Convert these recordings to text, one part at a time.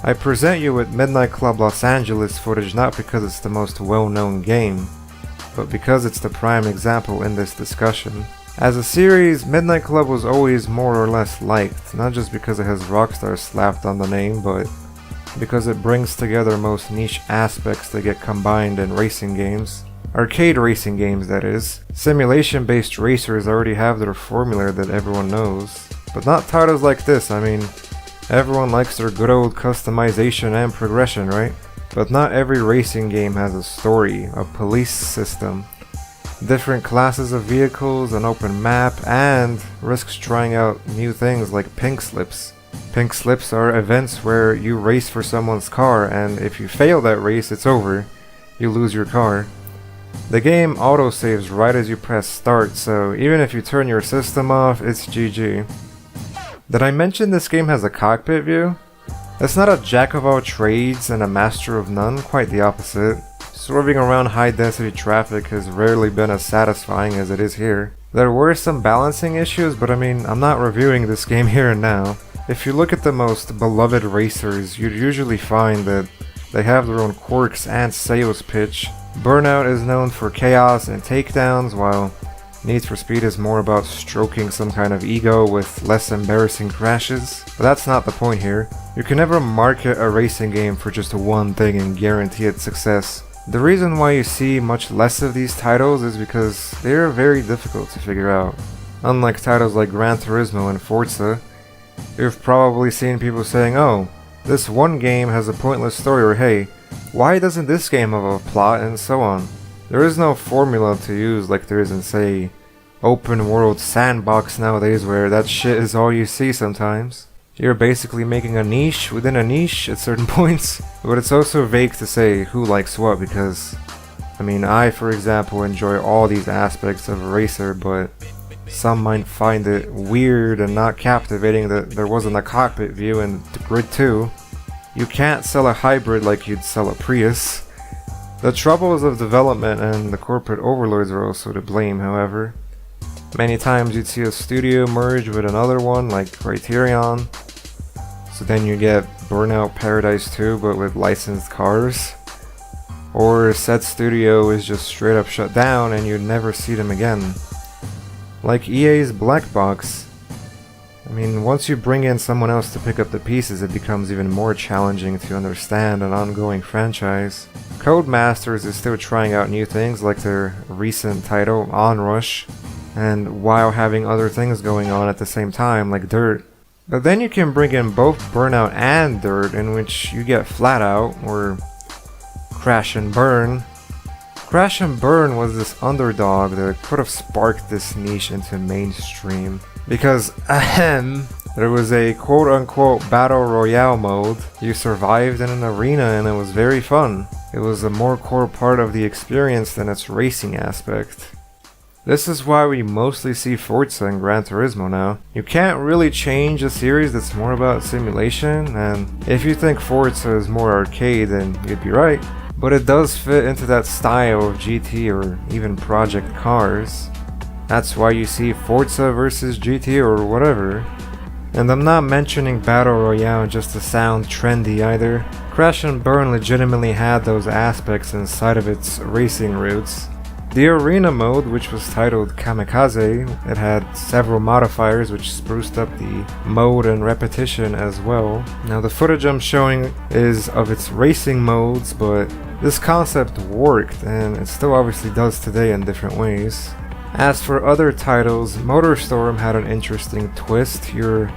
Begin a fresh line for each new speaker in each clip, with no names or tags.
I present you with Midnight Club Los Angeles footage not because it's the most well-known game, but because it's the prime example in this discussion. As a series, Midnight Club was always more or less liked, not just because it has Rockstar slapped on the name, but because it brings together most niche aspects that get combined in racing games. Arcade racing games, that is. Simulation-based racers already have their formula that everyone knows, but not titles like this. I mean, everyone likes their good old customization and progression, right? But not every racing game has a story, a police system, different classes of vehicles, an open map, and risks trying out new things like pink slips. Pink slips are events where you race for someone's car, and if you fail that race, it's over. You lose your car. The game autosaves right as you press start, so even if you turn your system off, it's GG. Did I mention this game has a cockpit view? It's not a jack of all trades and a master of none, quite the opposite. Swerving around high density traffic has rarely been as satisfying as it is here. There were some balancing issues, but I mean, I'm not reviewing this game here and now. If you look at the most beloved racers, you'd usually find that they have their own quirks and sales pitch. Burnout is known for chaos and takedowns, while Need for Speed is more about stroking some kind of ego with less embarrassing crashes. But that's not the point here. You can never market a racing game for just one thing and guarantee its success. The reason why you see much less of these titles is because they are very difficult to figure out. Unlike titles like Gran Turismo and Forza, you've probably seen people saying, oh, this one game has a pointless story, or hey, why doesn't this game have a plot, and so on. There is no formula to use like there is in, say, open world sandbox nowadays where that shit is all you see sometimes. You're basically making a niche within a niche at certain points, but it's also vague to say who likes what because, I mean, I, for example, enjoy all these aspects of a racer, but some might find it weird and not captivating that there wasn't a cockpit view in Grid 2. You can't sell a hybrid like you'd sell a Prius. The troubles of development and the corporate overlords are also to blame, however. Many times you'd see a studio merge with another one like Criterion, so then you get Burnout Paradise 2 but with licensed cars. Or said studio is just straight up shut down and you'd never see them again. Like EA's Black Box. I mean, once you bring in someone else to pick up the pieces, it becomes even more challenging to understand an ongoing franchise. Codemasters is still trying out new things like their recent title, Onrush, and while having other things going on at the same time, like Dirt. But then you can bring in both Burnout and Dirt, in which you get Flat Out, or Crash and Burn. Crash and Burn was this underdog that could have sparked this niche into mainstream. Because, there was a quote-unquote battle royale mode. You survived in an arena and it was very fun. It was a more core part of the experience than its racing aspect. This is why we mostly see Forza and Gran Turismo now. You can't really change a series that's more about simulation, and if you think Forza is more arcade, then you'd be right. But it does fit into that style of GT or even Project Cars. That's why you see Forza versus GT or whatever. And I'm not mentioning Battle Royale just to sound trendy either. Crash and Burn legitimately had those aspects inside of its racing roots. The arena mode, which was titled Kamikaze, it had several modifiers which spruced up the mode and repetition as well. Now the footage I'm showing is of its racing modes, but this concept worked and it still obviously does today in different ways. As for other titles, MotorStorm had an interesting twist. Your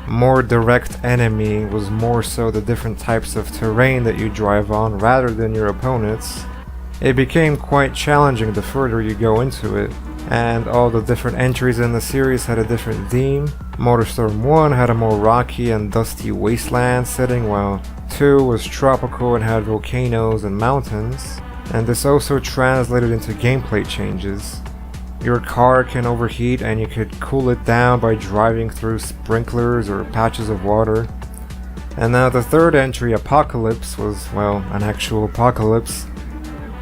more direct enemy was more so the different types of terrain that you drive on rather than your opponents. It became quite challenging the further you go into it, and all the different entries in the series had a different theme. MotorStorm 1 had a more rocky and dusty wasteland setting, while 2 was tropical and had volcanoes and mountains, and this also translated into gameplay changes. Your car can overheat and you could cool it down by driving through sprinklers or patches of water. And now the third entry, Apocalypse, was, well, an actual apocalypse.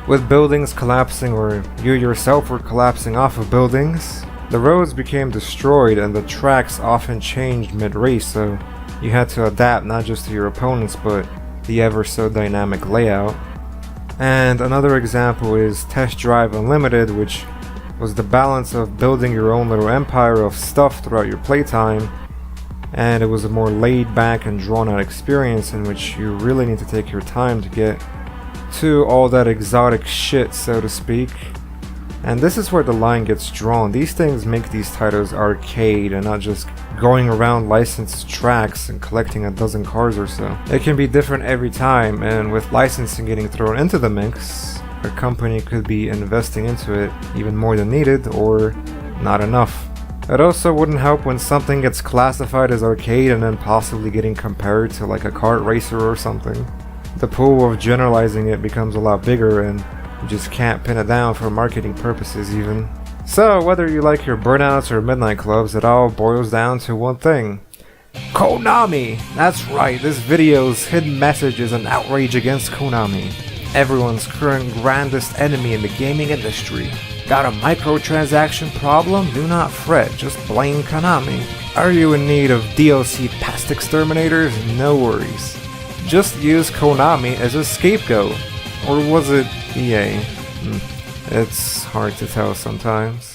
With buildings collapsing or you yourself were collapsing off of buildings, the roads became destroyed and the tracks often changed mid-race, so you had to adapt not just to your opponents but the ever so dynamic layout. And another example is Test Drive Unlimited, which was the balance of building your own little empire of stuff throughout your playtime, and it was a more laid back and drawn out experience in which you really need to take your time to get to all that exotic shit, so to speak. And this is where the line gets drawn. These things make these titles arcade and not just going around licensed tracks and collecting a dozen cars or so. It can be different every time, and with licensing getting thrown into the mix, a company could be investing into it even more than needed, or not enough. It also wouldn't help when something gets classified as arcade and then possibly getting compared to like a kart racer or something. The pool of generalizing it becomes a lot bigger, and you just can't pin it down for marketing purposes even. So whether you like your burnouts or midnight clubs, it all boils down to one thing. Konami! That's right, this video's hidden message is an outrage against Konami, everyone's current grandest enemy in the gaming industry. Got a microtransaction problem? Do not fret, just blame Konami. Are you in need of DLC past exterminators? No worries. Just use Konami as a scapegoat. Or was it EA? It's hard to tell sometimes.